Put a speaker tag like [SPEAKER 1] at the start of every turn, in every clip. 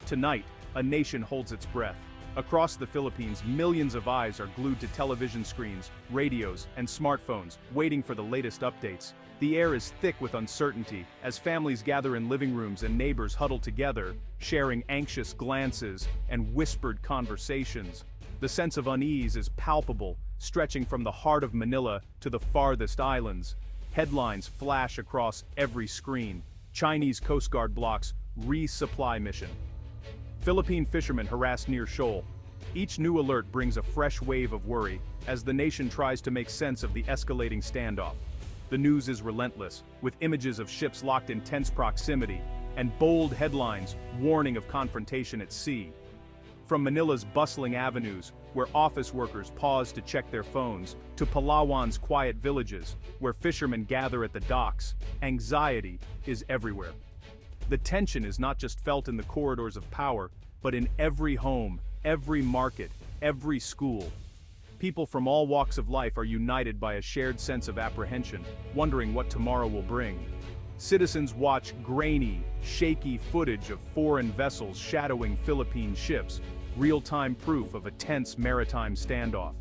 [SPEAKER 1] Tonight, a nation holds its breath. Across the Philippines, millions of eyes are glued to television screens, radios, and smartphones, waiting for the latest updates. The air is thick with uncertainty, as families gather in living rooms and neighbors huddle together, sharing anxious glances and whispered conversations. The sense of unease is palpable, stretching from the heart of Manila to the farthest islands. Headlines flash across every screen. Chinese Coast Guard blocks resupply mission. Philippine fishermen harassed near shoal. Each new alert brings a fresh wave of worry as the nation tries to make sense of the escalating standoff. The news is relentless, with images of ships locked in tense proximity and bold headlines warning of confrontation at sea. From Manila's bustling avenues, where office workers pause to check their phones, to Palawan's quiet villages, where fishermen gather at the docks, anxiety is everywhere. The tension is not just felt in the corridors of power, but in every home, every market, every school. People from all walks of life are united by a shared sense of apprehension, wondering what tomorrow will bring. Citizens watch grainy, shaky footage of foreign vessels shadowing Philippine ships, real-time proof of a tense maritime standoff.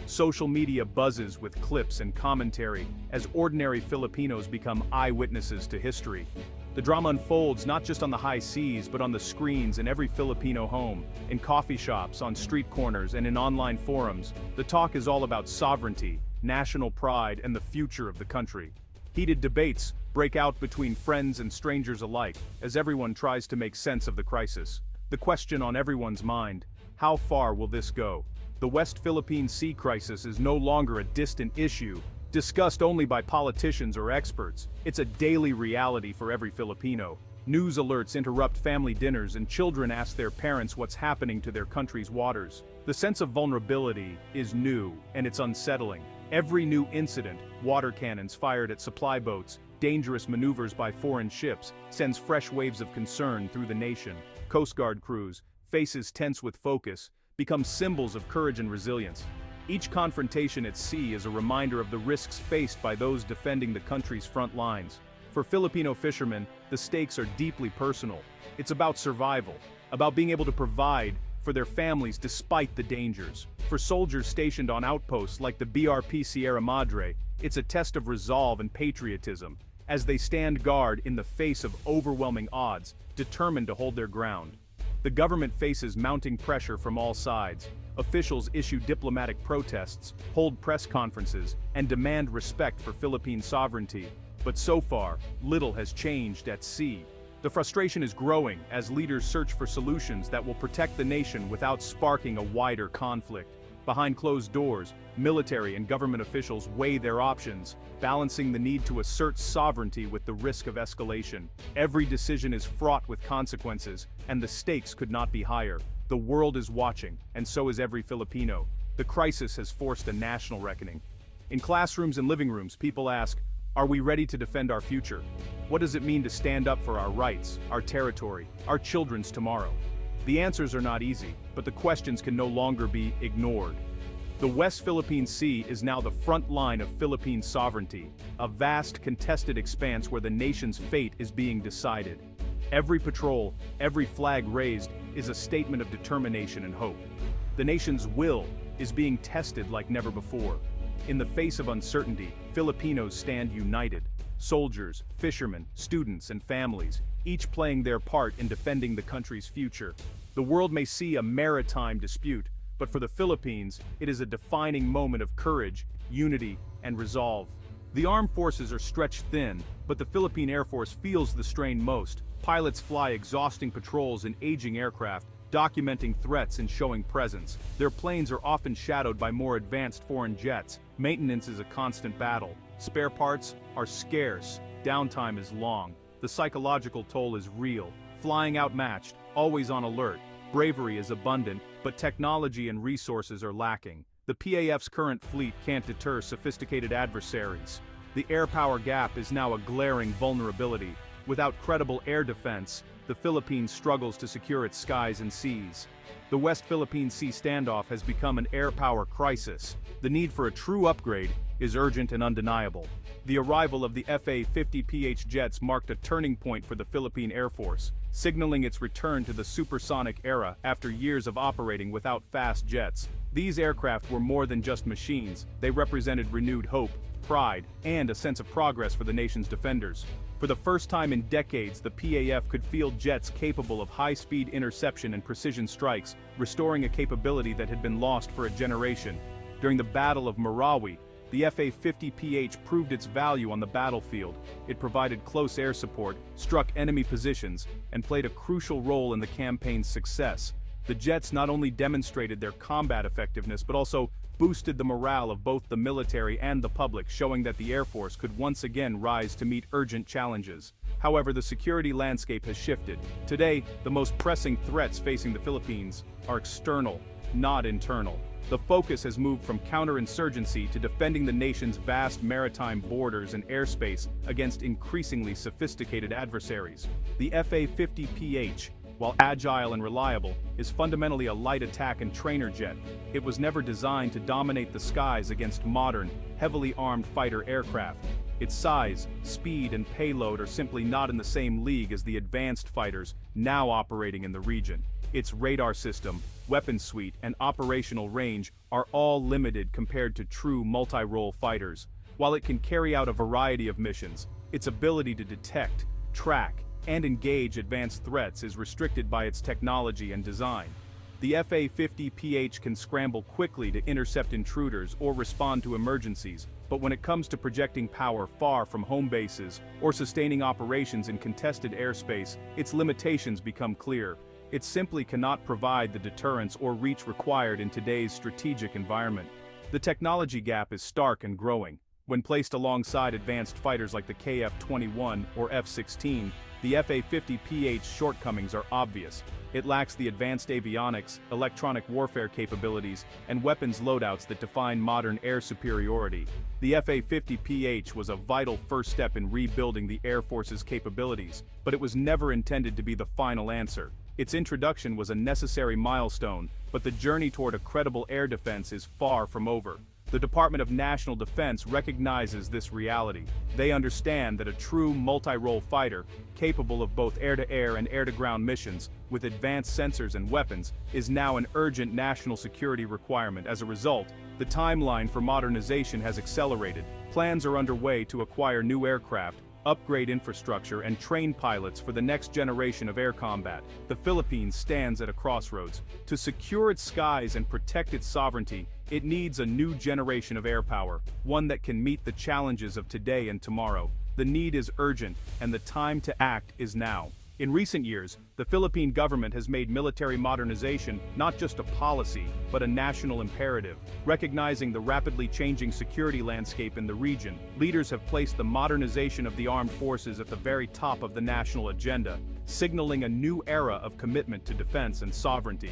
[SPEAKER 1] Social media buzzes with clips and commentary as ordinary Filipinos become eyewitnesses to history. The drama unfolds not just on the high seas but on the screens in every Filipino home, in coffee shops, on street corners, and in online forums. The talk is all about sovereignty, national pride, and the future of the country. Heated debates break out between friends and strangers alike as everyone tries to make sense of the crisis. The question on everyone's mind: how far will this go? The West Philippine Sea crisis is no longer a distant issue, discussed only by politicians or experts. It's a daily reality for every Filipino. News alerts interrupt family dinners and children ask their parents what's happening to their country's waters. The sense of vulnerability is new, and it's unsettling. Every new incident, water cannons fired at supply boats, dangerous maneuvers by foreign ships, sends fresh waves of concern through the nation. Coast Guard crews, faces tense with focus, become symbols of courage and resilience. Each confrontation at sea is a reminder of the risks faced by those defending the country's front lines. For Filipino fishermen, the stakes are deeply personal. It's about survival, about being able to provide for their families despite the dangers. For soldiers stationed on outposts like the BRP Sierra Madre, it's a test of resolve and patriotism, as they stand guard in the face of overwhelming odds, determined to hold their ground. The government faces mounting pressure from all sides. Officials issue diplomatic protests, hold press conferences, and demand respect for Philippine sovereignty. But so far, little has changed at sea. The frustration is growing as leaders search for solutions that will protect the nation without sparking a wider conflict. Behind closed doors, military and government officials weigh their options, balancing the need to assert sovereignty with the risk of escalation. Every decision is fraught with consequences, and the stakes could not be higher. The world is watching, and so is every Filipino. The crisis has forced a national reckoning. In classrooms and living rooms, people ask, are we ready to defend our future? What does it mean to stand up for our rights, our territory, our children's tomorrow? The answers are not easy, but the questions can no longer be ignored. The West Philippine Sea is now the front line of Philippine sovereignty, a vast contested expanse where the nation's fate is being decided. Every patrol, every flag raised, is a statement of determination and hope. The nation's will is being tested like never before. In the face of uncertainty, Filipinos stand united. Soldiers, fishermen, students, and families, each playing their part in defending the country's future. The world may see a maritime dispute, but for the Philippines, it is a defining moment of courage, unity, and resolve. The armed forces are stretched thin, but the Philippine Air Force feels the strain most. Pilots fly exhausting patrols in aging aircraft, documenting threats and showing presence. Their planes are often shadowed by more advanced foreign jets. Maintenance is a constant battle. Spare parts are scarce. Downtime is long. The psychological toll is real. Flying outmatched, always on alert. Bravery is abundant, but technology and resources are lacking. The PAF's current fleet can't deter sophisticated adversaries. The air power gap is now a glaring vulnerability. Without credible air defense, the Philippines struggles to secure its skies and seas. The West Philippine Sea standoff has become an air power crisis. The need for a true upgrade is urgent and undeniable. The arrival of the FA-50PH jets marked a turning point for the Philippine Air Force, signaling its return to the supersonic era after years of operating without fast jets. These aircraft were more than just machines. They represented renewed hope, pride, and a sense of progress for the nation's defenders. For the first time in decades, the PAF could field jets capable of high-speed interception and precision strikes, restoring a capability that had been lost for a generation. During the Battle of Marawi, the FA-50PH proved its value on the battlefield. It provided close air support, struck enemy positions, and played a crucial role in the campaign's success. The jets not only demonstrated their combat effectiveness but also boosted the morale of both the military and the public, showing that the Air Force could once again rise to meet urgent challenges. However, the security landscape has shifted. Today, the most pressing threats facing the Philippines are external, not internal. The focus has moved from counterinsurgency to defending the nation's vast maritime borders and airspace against increasingly sophisticated adversaries. The FA-50PH, while agile and reliable, is fundamentally a light attack and trainer jet. It was never designed to dominate the skies against modern, heavily armed fighter aircraft. Its size, speed, and payload are simply not in the same league as the advanced fighters now operating in the region. Its radar system, weapon suite, and operational range are all limited compared to true multi-role fighters. While it can carry out a variety of missions, its ability to detect, track, and engage advanced threats is restricted by its technology and design. The FA-50PH can scramble quickly to intercept intruders or respond to emergencies, but when it comes to projecting power far from home bases or sustaining operations in contested airspace, its limitations become clear. It simply cannot provide the deterrence or reach required in today's strategic environment. The technology gap is stark and growing. When placed alongside advanced fighters like the KF-21 or F-16, the FA-50PH's shortcomings are obvious. It lacks the advanced avionics, electronic warfare capabilities, and weapons loadouts that define modern air superiority. The FA-50PH was a vital first step in rebuilding the Air Force's capabilities, but it was never intended to be the final answer. Its introduction was a necessary milestone, but the journey toward a credible air defense is far from over. The Department of National Defense recognizes this reality. They understand that a true multi-role fighter, capable of both air-to-air and air-to-ground missions, with advanced sensors and weapons, is now an urgent national security requirement. As a result, the timeline for modernization has accelerated. Plans are underway to acquire new aircraft, upgrade infrastructure, and train pilots for the next generation of air combat. The Philippines stands at a crossroads. To secure its skies and protect its sovereignty, it needs a new generation of air power, one that can meet the challenges of today and tomorrow. The need is urgent, and the time to act is now. In recent years, the Philippine government has made military modernization not just a policy, but a national imperative. Recognizing the rapidly changing security landscape in the region, leaders have placed the modernization of the armed forces at the very top of the national agenda, signaling a new era of commitment to defense and sovereignty.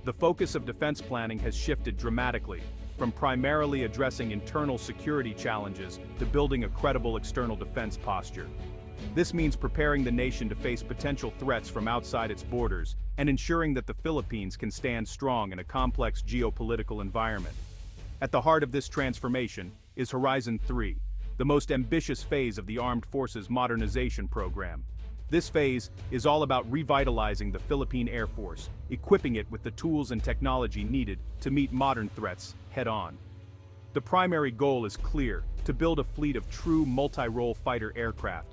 [SPEAKER 1] The focus of defense planning has shifted dramatically, from primarily addressing internal security challenges to building a credible external defense posture. This means preparing the nation to face potential threats from outside its borders and ensuring that the Philippines can stand strong in a complex geopolitical environment. At the heart of this transformation is Horizon 3, the most ambitious phase of the Armed Forces Modernization Program. This phase is all about revitalizing the Philippine Air Force, equipping it with the tools and technology needed to meet modern threats head-on. The primary goal is clear: to build a fleet of true multi-role fighter aircraft.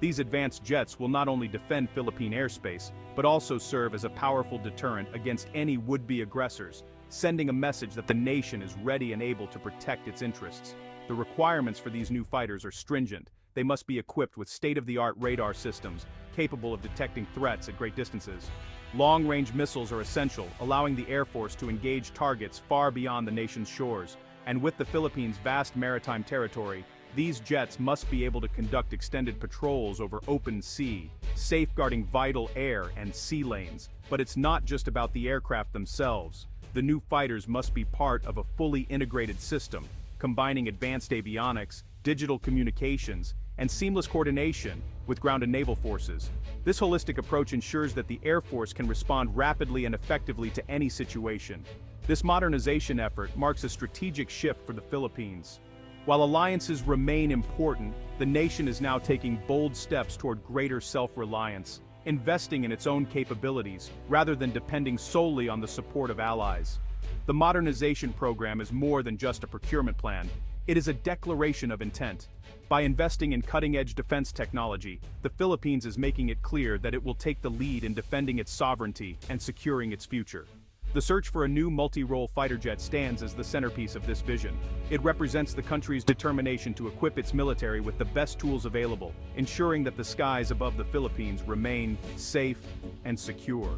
[SPEAKER 1] These advanced jets will not only defend Philippine airspace, but also serve as a powerful deterrent against any would-be aggressors, sending a message that the nation is ready and able to protect its interests. The requirements for these new fighters are stringent. They must be equipped with state-of-the-art radar systems, capable of detecting threats at great distances. Long-range missiles are essential, allowing the Air Force to engage targets far beyond the nation's shores. And with the Philippines' vast maritime territory, these jets must be able to conduct extended patrols over open sea, safeguarding vital air and sea lanes. But it's not just about the aircraft themselves. The new fighters must be part of a fully integrated system, combining advanced avionics, digital communications, and seamless coordination with ground and naval forces. This holistic approach ensures that the Air Force can respond rapidly and effectively to any situation. This modernization effort marks a strategic shift for the Philippines. While alliances remain important, the nation is now taking bold steps toward greater self-reliance, investing in its own capabilities rather than depending solely on the support of allies. The modernization program is more than just a procurement plan. It is a declaration of intent. By investing in cutting-edge defense technology, the Philippines is making it clear that it will take the lead in defending its sovereignty and securing its future. The search for a new multi-role fighter jet stands as the centerpiece of this vision. It represents the country's determination to equip its military with the best tools available, ensuring that the skies above the Philippines remain safe and secure.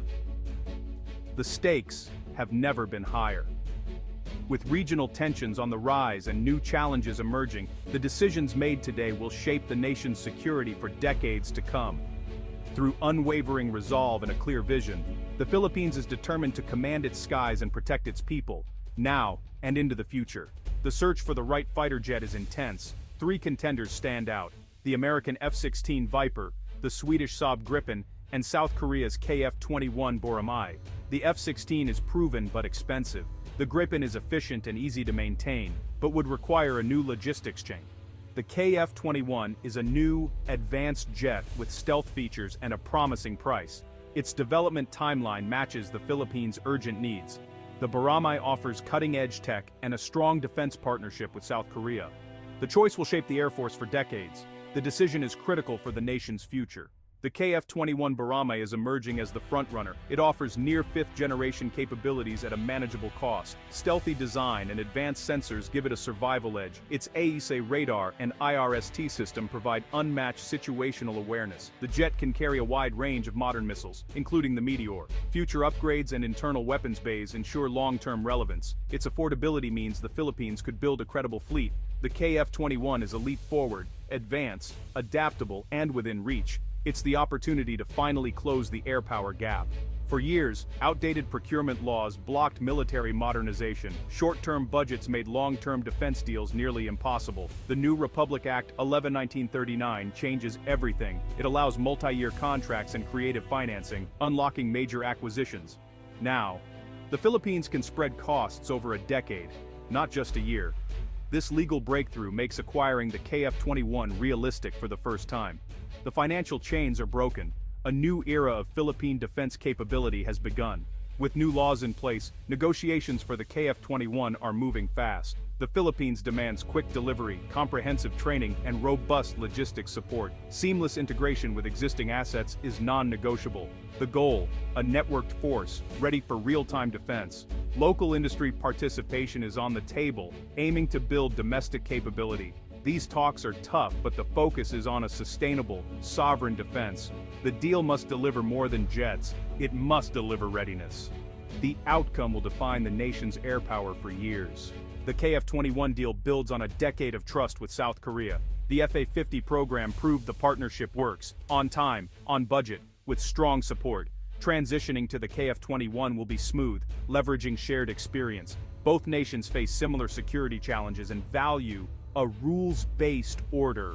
[SPEAKER 1] The stakes have never been higher. With regional tensions on the rise and new challenges emerging, the decisions made today will shape the nation's security for decades to come. Through unwavering resolve and a clear vision, the Philippines is determined to command its skies and protect its people, now and into the future. The search for the right fighter jet is intense. 3 contenders stand out: the American F-16 Viper, the Swedish Saab Gripen, and South Korea's KF-21 Boramae. The F-16 is proven but expensive. The Gripen is efficient and easy to maintain, but would require a new logistics chain. The KF-21 is a new, advanced jet with stealth features and a promising price. Its development timeline matches the Philippines' urgent needs. The Boramae offers cutting-edge tech and a strong defense partnership with South Korea. The choice will shape the Air Force for decades. The decision is critical for the nation's future. The KF-21 Boramae is emerging as the frontrunner. It offers near 5th-generation capabilities at a manageable cost. Stealthy design and advanced sensors give it a survival edge. Its AESA radar and IRST system provide unmatched situational awareness. The jet can carry a wide range of modern missiles, including the Meteor. Future upgrades and internal weapons bays ensure long-term relevance. Its affordability means the Philippines could build a credible fleet. The KF-21 is a leap forward, advanced, adaptable, and within reach. It's the opportunity to finally close the air power gap. For years, outdated procurement laws blocked military modernization. Short-term budgets made long-term defense deals nearly impossible. The new Republic Act 11-1939 changes everything. It allows multi-year contracts and creative financing, unlocking major acquisitions. Now, the Philippines can spread costs over a decade, not just a year. This legal breakthrough makes acquiring the KF-21 realistic for the first time. The financial chains are broken. A new era of Philippine defense capability has begun. With new laws in place, negotiations for the KF-21 are moving fast. The Philippines demands quick delivery, comprehensive training, and robust logistics support. Seamless integration with existing assets is non-negotiable. The goal: a networked force, ready for real-time defense. Local industry participation is on the table, aiming to build domestic capability. These talks are tough, but the focus is on a sustainable, sovereign defense. The deal must deliver more than jets. It must deliver readiness. The outcome will define the nation's air power for years. The KF-21 deal builds on a decade of trust with South Korea. The FA-50 program proved the partnership works, on time, on budget, with strong support. Transitioning to the KF-21 will be smooth, leveraging shared experience. Both nations face similar security challenges and value a rules-based order.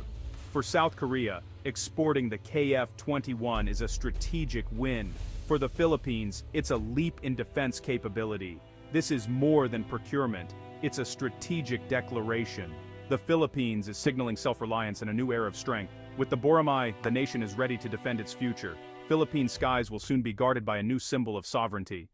[SPEAKER 1] For South Korea, exporting the KF-21 is a strategic win. For the Philippines, it's a leap in defense capability. This is more than procurement. It's a strategic declaration. The Philippines is signaling self-reliance and a new era of strength. With the Boramae, the nation is ready to defend its future. Philippine skies will soon be guarded by a new symbol of sovereignty.